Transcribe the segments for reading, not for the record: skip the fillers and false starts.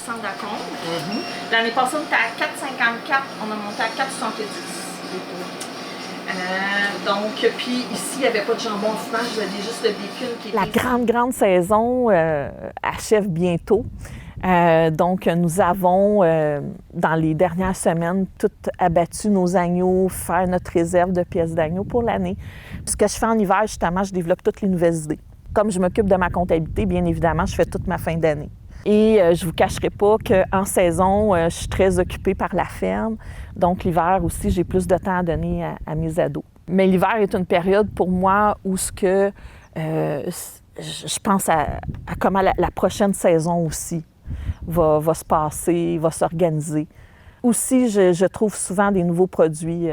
d'acompte. L'année passée, on était à 4,54, on a monté à 4,70. Donc, puis ici, il n'y avait pas de jambon en fromage, vous aviez juste le bacon qui était... La grande saison achève bientôt. Donc, nous avons, dans les dernières semaines, tout abattu nos agneaux, faire notre réserve de pièces d'agneau pour l'année. Ce que je fais en hiver, justement, je développe toutes les nouvelles idées. Comme je m'occupe de ma comptabilité, bien évidemment, je fais toute ma fin d'année. Et je ne vous cacherai pas qu'en saison, je suis très occupée par la ferme. Donc, l'hiver aussi, j'ai plus de temps à donner à mes ados. Mais l'hiver est une période pour moi où je pense à comment la prochaine saison aussi va se passer, va s'organiser. Aussi, je trouve souvent des nouveaux produits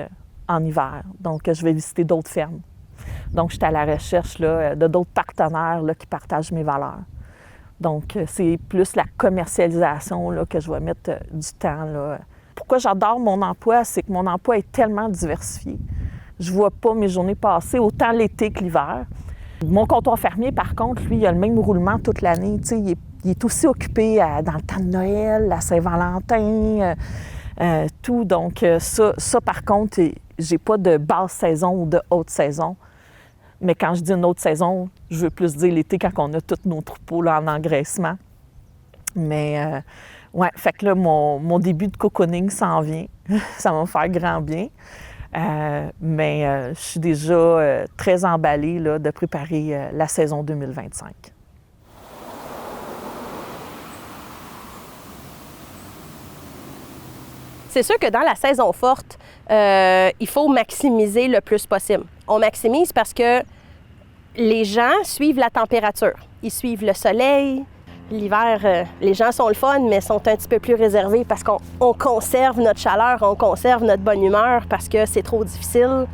en hiver. Donc, je vais visiter d'autres fermes. Donc, je suis à la recherche là, de d'autres partenaires là, qui partagent mes valeurs. Donc, c'est plus la commercialisation là, que je vais mettre du temps. Là. Pourquoi j'adore mon emploi, c'est que mon emploi est tellement diversifié. Je ne vois pas mes journées passer, autant l'été que l'hiver. Mon comptoir fermier, par contre, lui, il a le même roulement toute l'année. Tu sais, il est aussi occupé dans le temps de Noël, la Saint-Valentin, tout. Donc, ça, par contre, j'ai pas de basse saison ou de haute saison. Mais quand je dis une autre saison, je veux plus dire l'été quand on a tous nos troupeaux là, en engraissement. Mais, ouais, fait que là, mon début de cocooning s'en vient. Ça va me faire grand bien. Mais je suis déjà très emballée là, de préparer la saison 2025. C'est sûr que dans la saison forte, il faut maximiser le plus possible. On maximise parce que les gens suivent la température. Ils suivent le soleil. L'hiver, les gens sont le fun, mais sont un petit peu plus réservés parce qu'on conserve notre chaleur, on conserve notre bonne humeur parce que c'est trop difficile.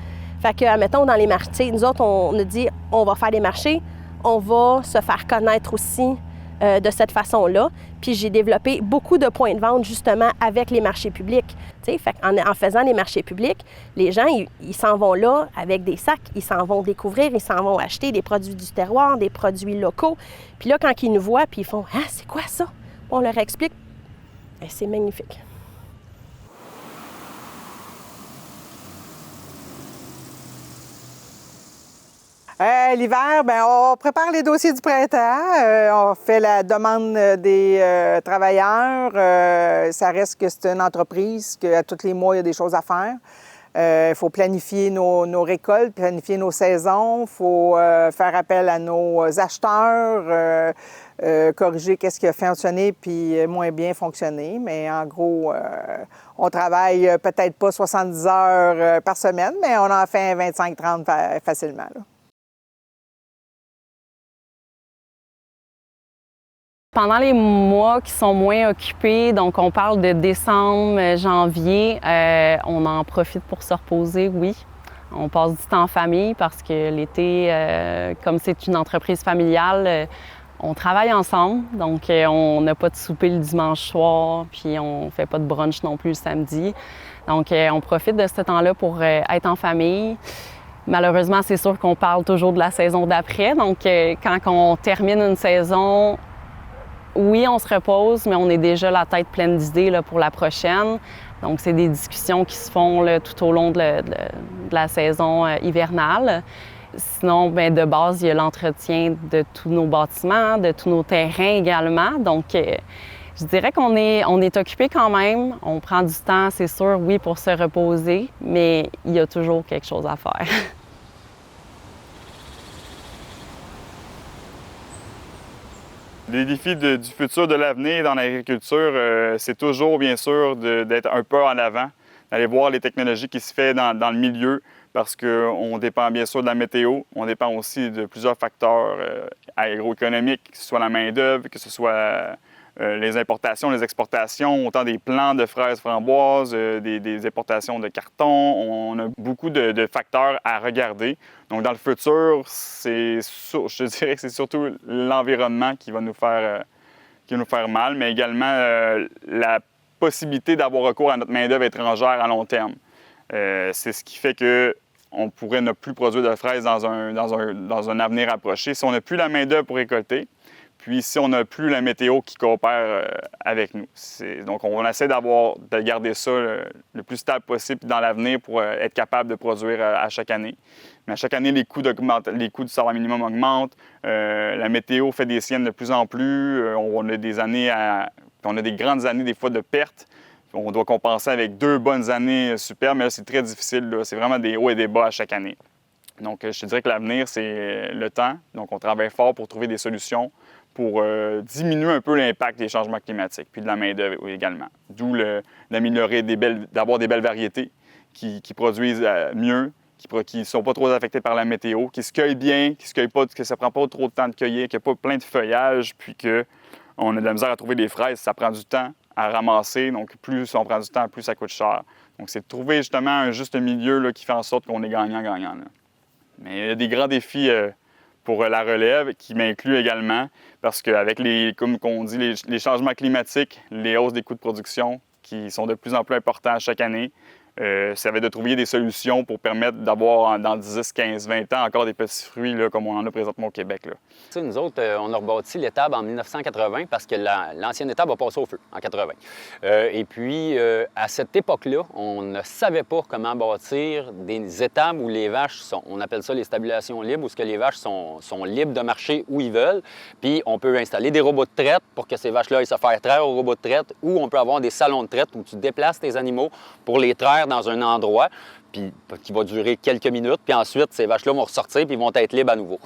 Fait que, admettons, dans les marchés, nous autres, on a dit, on va faire des marchés, on va se faire connaître aussi de cette façon-là. Puis j'ai développé beaucoup de points de vente justement avec les marchés publics. Fait en faisant les marchés publics, les gens, ils s'en vont là avec des sacs, ils s'en vont découvrir, ils s'en vont acheter des produits du terroir, des produits locaux. Puis là, quand ils nous voient, puis ils font « Ah, c'est quoi ça? » On leur explique. Et c'est magnifique. L'hiver, bien, on prépare les dossiers du printemps. On fait la demande des travailleurs. Ça reste que c'est une entreprise, qu'à tous les mois, il y a des choses à faire. Il faut planifier nos récoltes, planifier nos saisons. Il faut faire appel à nos acheteurs, corriger qu'est-ce qui a fonctionné puis moins bien fonctionné. Mais en gros, on travaille peut-être pas 70 heures par semaine, mais on en fait 25-30 facilement, là. Pendant les mois qui sont moins occupés, donc on parle de décembre, janvier, on en profite pour se reposer, oui. On passe du temps en famille parce que l'été, comme c'est une entreprise familiale, on travaille ensemble. Donc on n'a pas de souper le dimanche soir, puis on ne fait pas de brunch non plus le samedi. Donc on profite de ce temps-là pour être en famille. Malheureusement, c'est sûr qu'on parle toujours de la saison d'après. Donc quand on termine une saison, oui, on se repose, mais on est déjà la tête pleine d'idées là, pour la prochaine. Donc, c'est des discussions qui se font là, tout au long de la saison hivernale. Sinon, bien, de base, il y a l'entretien de tous nos bâtiments, de tous nos terrains également. Donc, je dirais qu'on est occupé quand même. On prend du temps, c'est sûr, oui, pour se reposer, mais il y a toujours quelque chose à faire. Les défis du futur, de l'avenir dans l'agriculture, c'est toujours, bien sûr, d'être un peu en avant, d'aller voir les technologies qui se font dans le milieu, parce qu'on dépend bien sûr de la météo, on dépend aussi de plusieurs facteurs agroéconomiques, que ce soit la main-d'œuvre, que ce soit les importations, les exportations, autant des plants de fraises framboises, des importations de carton. On a beaucoup de facteurs à regarder. Donc, dans le futur, je te dirais que c'est surtout l'environnement qui va nous faire mal, mais également la possibilité d'avoir recours à notre main-d'œuvre étrangère à long terme. C'est ce qui fait qu'on pourrait ne plus produire de fraises dans un avenir approché. Si on n'a plus la main-d'œuvre pour récolter, puis si on n'a plus la météo qui coopère avec nous. Donc, on essaie de garder ça le plus stable possible dans l'avenir pour être capable de produire à chaque année. Mais à chaque année, les coûts du salaire minimum augmentent, la météo fait des siennes de plus en plus, on a des grandes années des fois de pertes. On doit compenser avec 2 bonnes années superbes, mais là, c'est très difficile. C'est vraiment des hauts et des bas à chaque année. Donc, je te dirais que l'avenir, c'est le temps. Donc, on travaille fort pour trouver des solutions pour diminuer un peu l'impact des changements climatiques, puis de la main-d'œuvre également. D'où d'améliorer d'avoir des belles variétés qui produisent mieux, qui ne sont pas trop affectées par la météo, qui se cueillent bien, que ça ne prend pas trop de temps de cueillir, qu'il n'y a pas plein de feuillage, puis qu'on a de la misère à trouver des fraises, ça prend du temps à ramasser. Donc, plus on prend du temps, plus ça coûte cher. Donc, c'est de trouver justement un juste milieu là, qui fait en sorte qu'on est gagnant-gagnant. Mais il y a des grands défis pour la relève qui m'incluent également parce qu'avec comme on dit, les changements climatiques, les hausses des coûts de production qui sont de plus en plus importants chaque année, ça va être de trouver des solutions pour permettre d'avoir dans 10, 15, 20 ans encore des petits fruits là, comme on en a présentement au Québec. Là. Nous autres, on a rebâti l'étable en 1980 parce que l'ancienne étable a passé au feu en 80. Et puis, à cette époque-là, on ne savait pas comment bâtir des étables où les vaches on appelle ça les stabulations libres, où les vaches sont libres de marcher où ils veulent. Puis, on peut installer des robots de traite pour que ces vaches-là aillent se faire traire aux robots de traite, ou on peut avoir des salons de traite où tu déplaces tes animaux pour les traire dans un endroit puis, qui va durer quelques minutes, puis ensuite, ces vaches-là vont ressortir puis ils vont être libres à nouveau.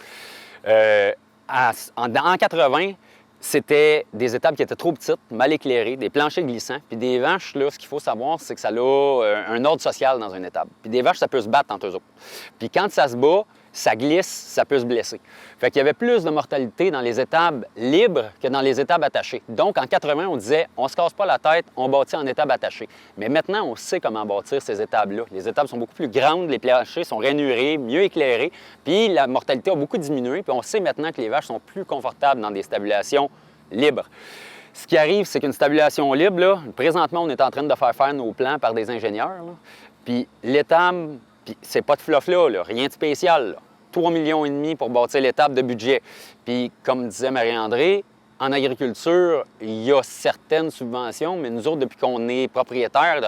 En 80, c'était des étables qui étaient trop petites, mal éclairées, des planchers glissants. Puis des vaches, là, ce qu'il faut savoir, c'est que ça a un ordre social dans une étable. Puis des vaches, ça peut se battre entre eux autres. Puis quand ça se bat, ça glisse, ça peut se blesser. Fait qu'il y avait plus de mortalité dans les étables libres que dans les étables attachées. Donc, en 80, on disait, on se casse pas la tête, on bâtit en étables attachées. Mais maintenant, on sait comment bâtir ces étables-là. Les étables sont beaucoup plus grandes, les planchers sont rainurés, mieux éclairés, puis la mortalité a beaucoup diminué, puis on sait maintenant que les vaches sont plus confortables dans des stabulations libres. Ce qui arrive, c'est qu'une stabulation libre, là, présentement, on est en train de faire nos plans par des ingénieurs, là, puis l'étable, puis c'est pas de fluff là, rien de spécial, là. 3,5 millions pour bâtir l'étable de budget. Puis, comme disait Marie-André, en agriculture, il y a certaines subventions, mais nous autres, depuis qu'on est propriétaire,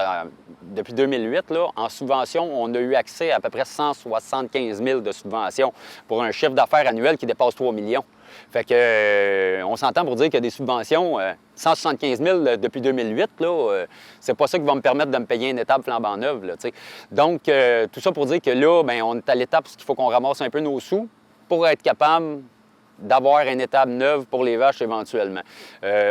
depuis 2008, là, en subvention, on a eu accès à peu près 175 000 de subventions pour un chiffre d'affaires annuel qui dépasse 3 millions. Fait que, on s'entend pour dire qu'il y a des subventions, 175 000 depuis 2008, là, c'est pas ça qui va me permettre de me payer une étable flambant neuve, là, t'sais. Donc, tout ça pour dire que là, bien, on est à l'étape où il faut qu'on ramasse un peu nos sous pour être capable d'avoir une étable neuve pour les vaches éventuellement.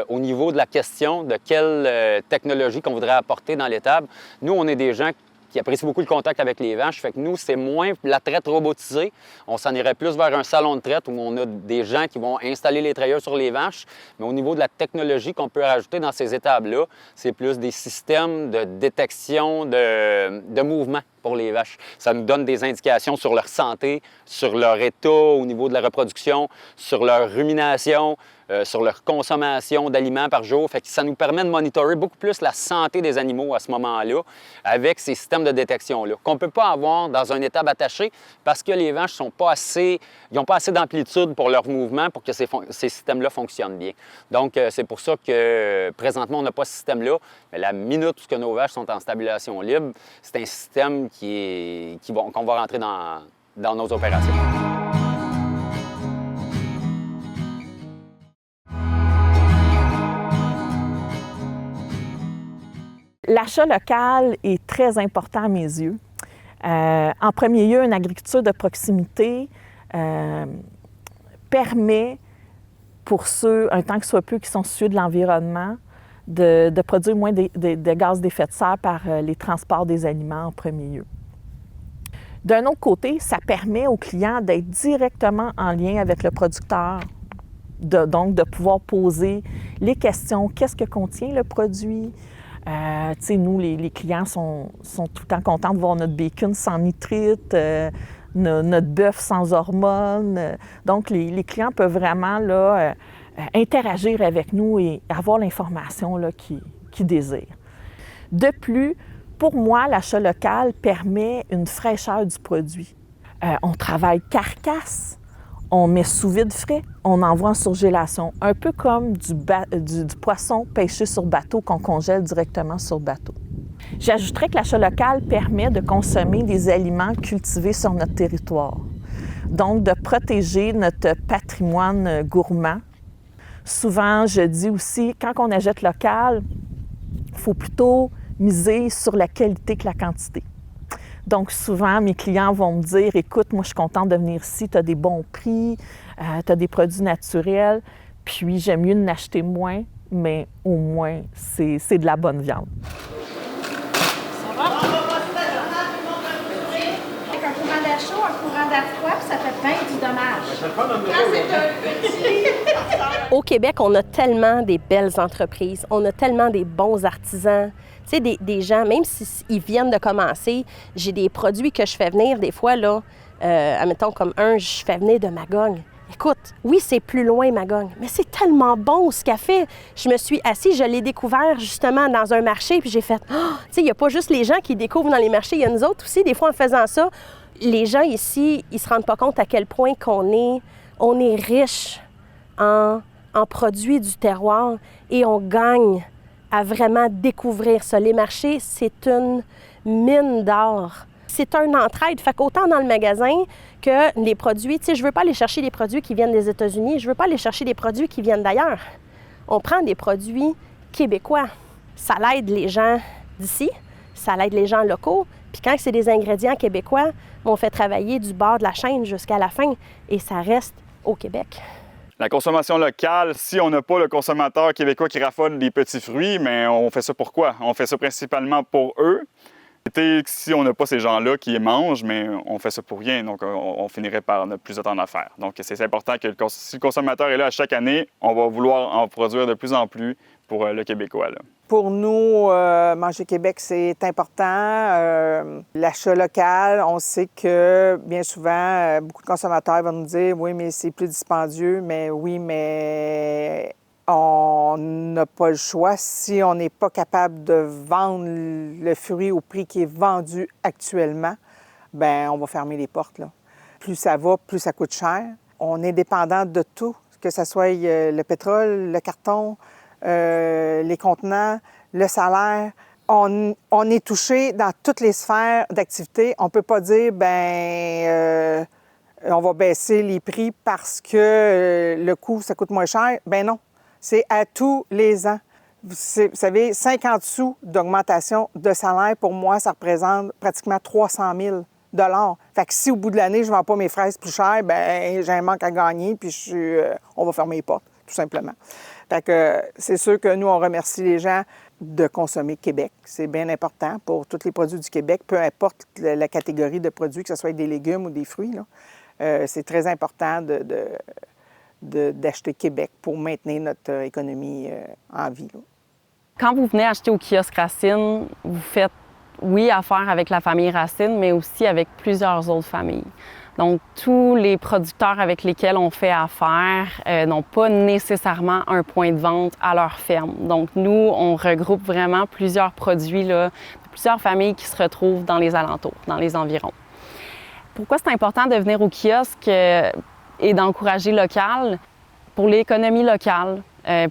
Au niveau de la question de quelle technologie qu'on voudrait apporter dans l'étable, nous, on est des gens qui apprécient beaucoup le contact avec les vaches. Fait que nous, c'est moins la traite robotisée. On s'en irait plus vers un salon de traite où on a des gens qui vont installer les trayeurs sur les vaches. Mais au niveau de la technologie qu'on peut rajouter dans ces étables-là, c'est plus des systèmes de détection de mouvement pour les vaches. Ça nous donne des indications sur leur santé, sur leur état au niveau de la reproduction, sur leur rumination, sur leur consommation d'aliments par jour. Fait que ça nous permet de monitorer beaucoup plus la santé des animaux à ce moment-là avec ces systèmes de détection-là, qu'on ne peut pas avoir dans un étable attaché parce que les vaches n'ont pas assez d'amplitude pour leur mouvement pour que ces systèmes-là fonctionnent bien. Donc, c'est pour ça que présentement, on n'a pas ce système-là. Mais la minute où nos vaches sont en stabulation libre, c'est un système qu'on va rentrer dans nos opérations. L'achat local est très important à mes yeux. En premier lieu, une agriculture de proximité permet pour ceux, un temps que soit peu, qui sont soucieux de l'environnement, de produire moins de gaz d'effet de serre par les transports des aliments en premier lieu. D'un autre côté, ça permet aux clients d'être directement en lien avec le producteur, donc de pouvoir poser les questions. Qu'est-ce que contient le produit? Nous, les clients sont tout le temps contents de voir notre bacon sans nitrite, notre bœuf sans hormones. Donc, les clients peuvent vraiment là, interagir avec nous et avoir l'information qu'ils désirent. De plus, pour moi, l'achat local permet une fraîcheur du produit. On travaille carcasse, On met sous vide frais, on envoie en surgélation, un peu comme du poisson pêché sur bateau qu'on congèle directement sur bateau. J'ajouterais que l'achat local permet de consommer des aliments cultivés sur notre territoire, donc de protéger notre patrimoine gourmand. Souvent, je dis aussi, quand on achète local, il faut plutôt miser sur la qualité que la quantité. Donc, souvent, mes clients vont me dire, écoute, moi, je suis contente de venir ici, tu as des bons prix, tu as des produits naturels, puis j'aime mieux en acheter moins, mais au moins, c'est de la bonne viande. Ça va? Avec un courant d'air chaud, un courant d'air froid, puis ça fait bien du dommage. Quand c'est un petit... Au Québec, on a tellement des belles entreprises, on a tellement des bons artisans. Tu sais, des gens, même s'ils viennent de commencer, j'ai des produits que je fais venir des fois, là, admettons comme je fais venir de Magog. Écoute, oui, c'est plus loin, Magog, mais c'est tellement bon ce qu'elle fait. Je me suis assise, je l'ai découvert justement dans un marché, puis j'ai fait, oh! Tu sais, il n'y a pas juste les gens qui découvrent dans les marchés, il y a nous autres aussi, des fois en faisant ça. Les gens ici, ils se rendent pas compte à quel point on est riche en produits du terroir et on gagne à vraiment découvrir ça. Les marchés, c'est une mine d'or. C'est un entraide. Fait qu'autant dans le magasin que les produits, tu sais, je veux pas aller chercher des produits qui viennent des États-Unis, je veux pas aller chercher des produits qui viennent d'ailleurs. On prend des produits québécois. Ça l'aide les gens d'ici, ça l'aide les gens locaux. Puis quand c'est des ingrédients québécois, on fait travailler du bord de la chaîne jusqu'à la fin et ça reste au Québec. La consommation locale, si on n'a pas le consommateur québécois qui raffole des petits fruits, mais on fait ça pourquoi? On fait ça principalement pour eux. Si on n'a pas ces gens-là qui les mangent, mais on fait ça pour rien, donc on finirait par ne plus attendre à faire. Donc c'est important que si le consommateur est là à chaque année, on va vouloir en produire de plus en plus pour le Québécois, là. Pour nous, Manger Québec, c'est important. L'achat local, on sait que bien souvent, beaucoup de consommateurs vont nous dire « Oui, mais c'est plus dispendieux. » Mais oui, mais on n'a pas le choix. Si on n'est pas capable de vendre le fruit au prix qui est vendu actuellement, bien, on va fermer les portes, là. Plus ça va, plus ça coûte cher. On est dépendant de tout, que ce soit le pétrole, le carton, les contenants, le salaire. On est touché dans toutes les sphères d'activité. On ne peut pas dire, on va baisser les prix parce que le coût, ça coûte moins cher. Ben non, c'est à tous les ans. Vous savez, 50 sous d'augmentation de salaire, pour moi, ça représente pratiquement 300 000 $. Fait que si au bout de l'année, je ne vends pas mes fraises plus chères, ben j'ai un manque à gagner, puis on va fermer les portes, tout simplement. Fait que c'est sûr que nous, on remercie les gens de consommer Québec. C'est bien important pour tous les produits du Québec, peu importe la catégorie de produits, que ce soit des légumes ou des fruits, là. C'est très important d'acheter Québec pour maintenir notre économie en vie, là. Quand vous venez acheter au kiosque Racine, vous faites, oui, affaire avec la famille Racine, mais aussi avec plusieurs autres familles. Donc, tous les producteurs avec lesquels on fait affaire n'ont pas nécessairement un point de vente à leur ferme. Donc, nous, on regroupe vraiment plusieurs produits, là, plusieurs familles qui se retrouvent dans les alentours, dans les environs. Pourquoi c'est important de venir au kiosque et d'encourager local? Pour l'économie locale,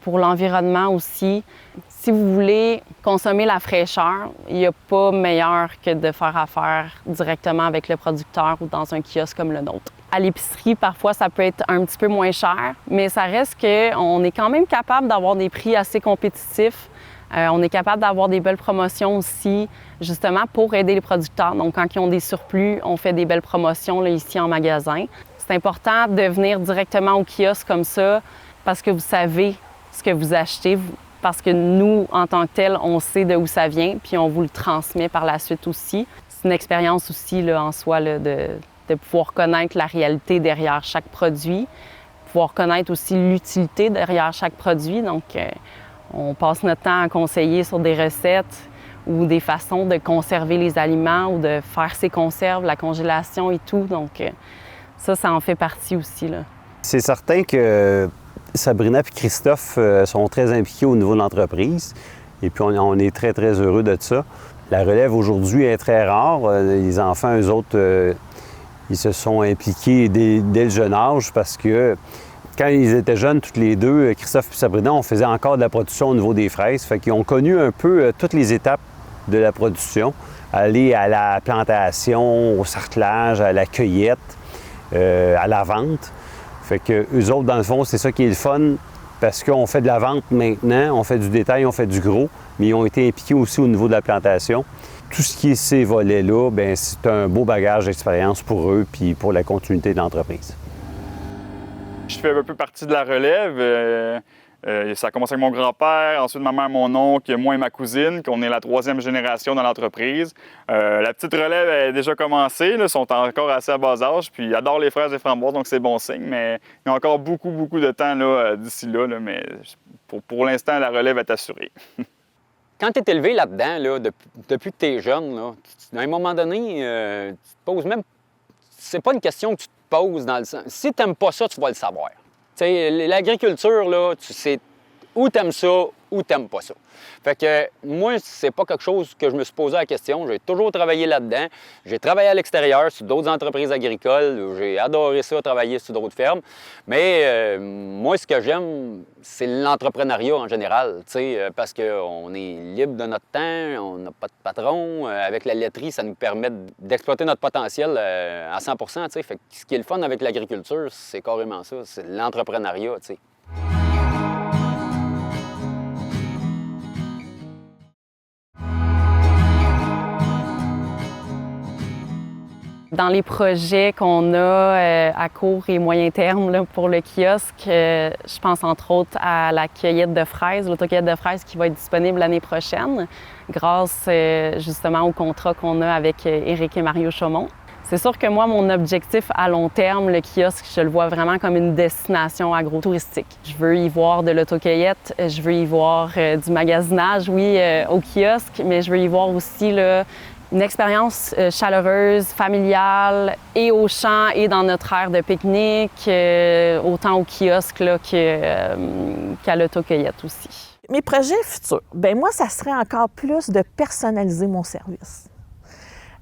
pour l'environnement aussi. Si vous voulez consommer la fraîcheur, il n'y a pas meilleur que de faire affaire directement avec le producteur ou dans un kiosque comme le nôtre. À l'épicerie, parfois, ça peut être un petit peu moins cher, mais ça reste qu'on est quand même capable d'avoir des prix assez compétitifs. On est capable d'avoir des belles promotions aussi, justement pour aider les producteurs. Donc, quand ils ont des surplus, on fait des belles promotions là, ici en magasin. C'est important de venir directement au kiosque comme ça parce que vous savez ce que vous achetez, parce que nous, en tant que tel, on sait de où ça vient, puis on vous le transmet par la suite aussi. C'est une expérience aussi là, en soi là, de pouvoir connaître la réalité derrière chaque produit, pouvoir connaître aussi l'utilité derrière chaque produit. Donc, on passe notre temps à conseiller sur des recettes ou des façons de conserver les aliments ou de faire ses conserves, la congélation et tout. Donc, ça en fait partie aussi, là. C'est certain que Sabrina et Christophe sont très impliqués au niveau de l'entreprise. Et puis, on est très, très heureux de ça. La relève aujourd'hui est très rare. Les enfants, eux autres, Ils se sont impliqués dès le jeune âge parce que quand ils étaient jeunes, tous les deux, Christophe et Sabrina, on faisait encore de la production au niveau des fraises. Fait qu'ils ont connu un peu toutes les étapes de la production, aller à la plantation, au sarclage, à la cueillette, à la vente. Fait que eux autres, dans le fond, c'est ça qui est le fun parce qu'on fait de la vente maintenant, on fait du détail, on fait du gros, mais ils ont été impliqués aussi au niveau de la plantation. Tout ce qui est ces volets-là, bien, c'est un beau bagage d'expérience pour eux puis pour la continuité de l'entreprise. Je fais un peu partie de la relève. Ça a commencé avec mon grand-père, ensuite ma mère, mon oncle, moi et ma cousine, qu'on est la 3e génération dans l'entreprise. La petite relève est déjà commencée, ils sont encore assez à bas âge, puis ils adorent les fraises et framboises, donc c'est bon signe, mais il y a encore beaucoup de temps d'ici là, mais pour l'instant, la relève est assurée. Quand tu es élevé là-dedans, là, depuis que tu es jeune, là, à un moment donné, tu te poses même... C'est pas une question que tu te poses dans le sens... Si tu n'aimes pas ça, tu vas le savoir. L'agriculture, là, tu sais où tu aimes ça, où tu n'aimes pas ça. Fait que moi, c'est pas quelque chose que je me suis posé la question. J'ai toujours travaillé là-dedans. J'ai travaillé à l'extérieur sur d'autres entreprises agricoles. J'ai adoré ça, travailler sur d'autres fermes. Mais moi, ce que j'aime, c'est l'entrepreneuriat en général, parce qu'on est libre de notre temps, on n'a pas de patron. Avec la laiterie, ça nous permet d'exploiter notre potentiel à 100 %. Fait que ce qui est le fun avec l'agriculture, c'est carrément ça, c'est l'entrepreneuriat. Dans les projets qu'on a à court et moyen terme là, pour le kiosque, je pense entre autres à la cueillette de fraises, l'autocueillette de fraises qui va être disponible l'année prochaine grâce justement au contrat qu'on a avec Éric et Mario Chaumont. C'est sûr que moi, mon objectif à long terme, le kiosque, je le vois vraiment comme une destination agro-touristique. Je veux y voir de l'autocueillette, je veux y voir du magasinage, oui, au kiosque, mais je veux y voir aussi là, une expérience chaleureuse, familiale, et au champ et dans notre aire de pique-nique, autant au kiosque qu'à l'autocueillette aussi. Mes projets futurs, bien moi, ça serait encore plus de personnaliser mon service.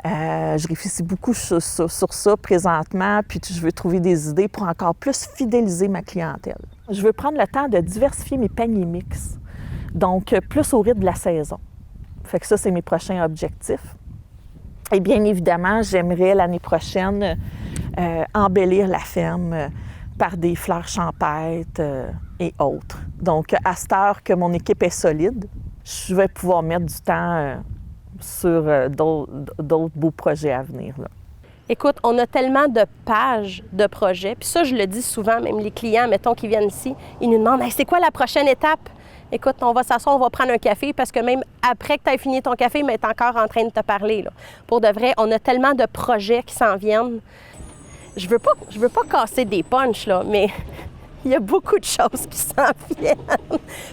Je réfléchis beaucoup sur ça présentement, puis je veux trouver des idées pour encore plus fidéliser ma clientèle. Je veux prendre le temps de diversifier mes paniers mix, donc plus au rythme de la saison. Fait que ça, c'est mes prochains objectifs. Et bien évidemment, j'aimerais l'année prochaine embellir la ferme par des fleurs champêtres et autres. Donc, à cette heure que mon équipe est solide, je vais pouvoir mettre du temps sur d'autres beaux projets à venir. Là. Écoute, on a tellement de pages de projets, puis ça, je le dis souvent, même les clients, mettons, qui viennent ici, ils nous demandent hey, « c'est quoi la prochaine étape? » Écoute, on va s'asseoir, on va prendre un café parce que même après que tu aies fini ton café, mais tu es encore en train de te parler. Là. Pour de vrai, on a tellement de projets qui s'en viennent. Je veux pas casser des punchs, là, mais il y a beaucoup de choses qui s'en viennent.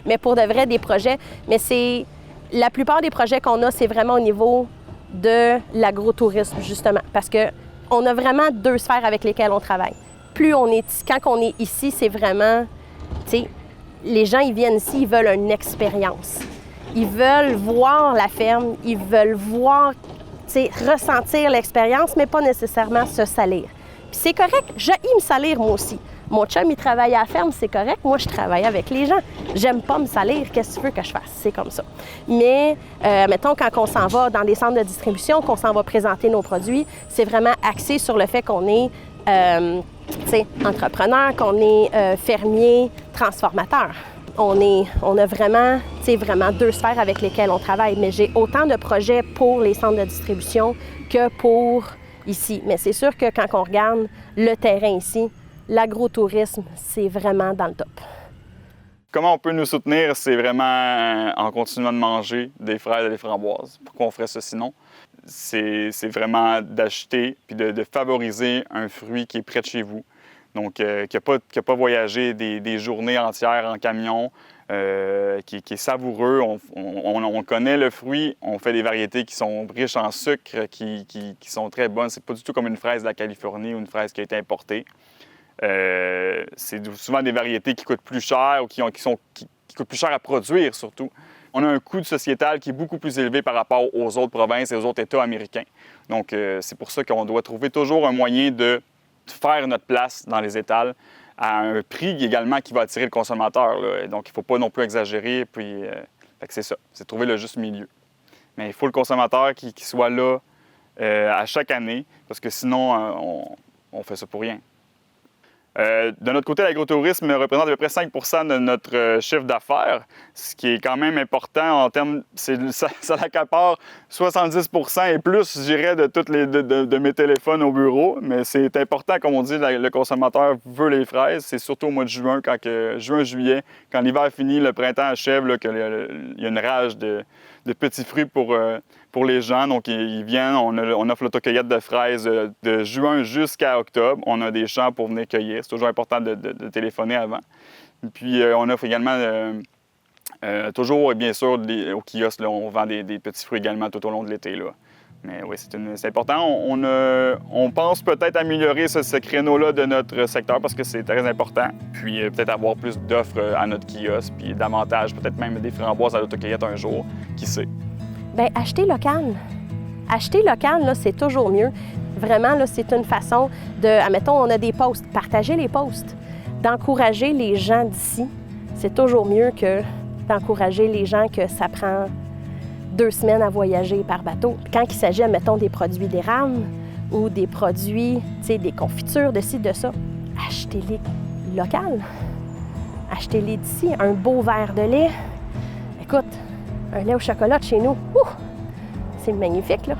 Mais pour de vrai, des projets. Mais c'est... La plupart des projets qu'on a, c'est vraiment au niveau de l'agrotourisme, justement. Parce qu'on a vraiment 2 sphères avec lesquelles on travaille. Quand on est ici, c'est vraiment... Tu sais, les gens, ils viennent ici, ils veulent une expérience. Ils veulent voir la ferme, ils veulent voir, ressentir l'expérience, mais pas nécessairement se salir. Puis c'est correct, j'aime me salir moi aussi. Mon chum, il travaille à la ferme, c'est correct. Moi, je travaille avec les gens. J'aime pas me salir. Qu'est-ce que tu veux que je fasse? C'est comme ça. Mais, mettons, quand on s'en va dans des centres de distribution, qu'on s'en va présenter nos produits, c'est vraiment axé sur le fait qu'on est entrepreneur, qu'on est fermier, transformateur. On a vraiment 2 sphères avec lesquelles on travaille. Mais j'ai autant de projets pour les centres de distribution que pour ici. Mais c'est sûr que quand on regarde le terrain ici, l'agrotourisme, c'est vraiment dans le top. Comment on peut nous soutenir? C'est vraiment en continuant de manger des fraises et des framboises. Pourquoi on ferait ça sinon? C'est vraiment d'acheter puis de favoriser un fruit qui est près de chez vous. Donc, qui n'a pas voyagé des journées entières en camion, qui est savoureux. On connaît le fruit, on fait des variétés qui sont riches en sucre, qui sont très bonnes. C'est pas du tout comme une fraise de la Californie ou une fraise qui a été importée. C'est souvent des variétés qui coûtent plus cher ou qui coûtent plus cher à produire surtout. on a un coût sociétal qui est beaucoup plus élevé par rapport aux autres provinces et aux autres États américains. Donc, c'est pour ça qu'on doit trouver toujours un moyen de faire notre place dans les étals à un prix également qui va attirer le consommateur, là. Donc, il ne faut pas non plus exagérer. Puis, fait que c'est ça, c'est trouver le juste milieu. Mais il faut le consommateur qui soit là à chaque année, parce que sinon, on fait ça pour rien. De notre côté, l'agrotourisme représente à peu près 5 de notre chiffre d'affaires, ce qui est quand même important en termes... Ça accapare 70 et plus, je dirais, de mes téléphones au bureau. Mais c'est important, comme on dit, le consommateur veut les fraises. C'est surtout au mois de juin, juin-juillet, quand l'hiver finit, le printemps achève, là, qu'il y a une rage de petits fruits pour les gens. Donc, ils viennent, on offre l'autocueillette de fraises de juin jusqu'à octobre. On a des champs pour venir cueillir. C'est toujours important de téléphoner avant. Et puis, on offre également, toujours, bien sûr, au kiosque, là, on vend des petits fruits également tout au long de l'été, là. Mais oui, c'est important. On pense peut-être améliorer ce créneau-là de notre secteur parce que c'est très important. Puis peut-être avoir plus d'offres à notre kiosque, puis davantage, peut-être même des framboises à l'autocueillette un jour, qui sait. Bien, acheter local. Acheter local, là, c'est toujours mieux. Vraiment, là, c'est une façon de, admettons, on a des posts, partager les posts, d'encourager les gens d'ici. C'est toujours mieux que d'encourager les gens que ça prend 2 semaines à voyager par bateau. Quand il s'agit, mettons, des produits d'érable ou des produits, tu sais, des confitures de ci, de ça, achetez-les local. Achetez-les d'ici. Un beau verre de lait. Écoute, un lait au chocolat de chez nous, c'est magnifique, là.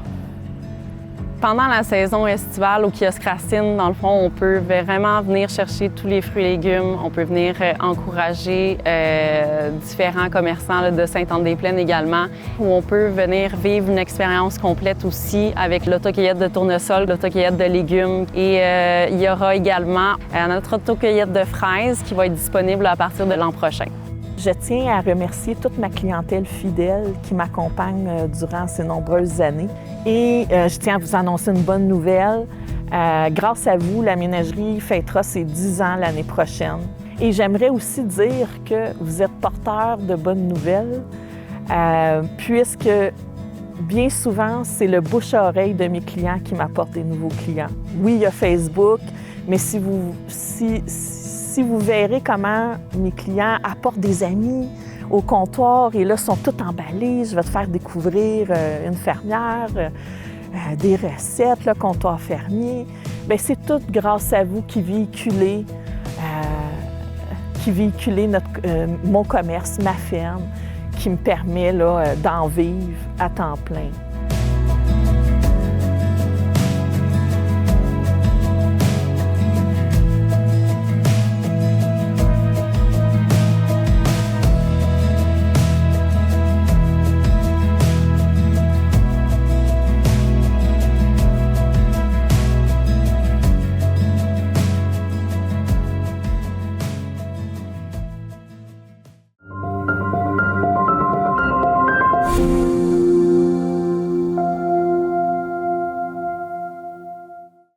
Pendant la saison estivale au kiosque Racine, dans le fond, on peut vraiment venir chercher tous les fruits et légumes. On peut venir encourager différents commerçants là, de Sainte-Anne-des-Plaines également, où on peut venir vivre une expérience complète aussi avec l'autocueillette de tournesol, l'autocueillette de légumes. Et il y aura également notre autocueillette de fraises qui va être disponible à partir de l'an prochain. Je tiens à remercier toute ma clientèle fidèle qui m'accompagne durant ces nombreuses années. Et je tiens à vous annoncer une bonne nouvelle. Grâce à vous, la ménagerie fêtera ses 10 ans l'année prochaine. Et j'aimerais aussi dire que vous êtes porteur de bonnes nouvelles, puisque bien souvent, c'est le bouche-à-oreille de mes clients qui m'apporte des nouveaux clients. Oui, il y a Facebook, mais si vous verrez comment mes clients apportent des amis au comptoir et là, sont tous emballés, je vais te faire découvrir une fermière, des recettes, le comptoir fermier. Bien, c'est tout grâce à vous qui véhiculez mon commerce, ma ferme, qui me permet là, d'en vivre à temps plein.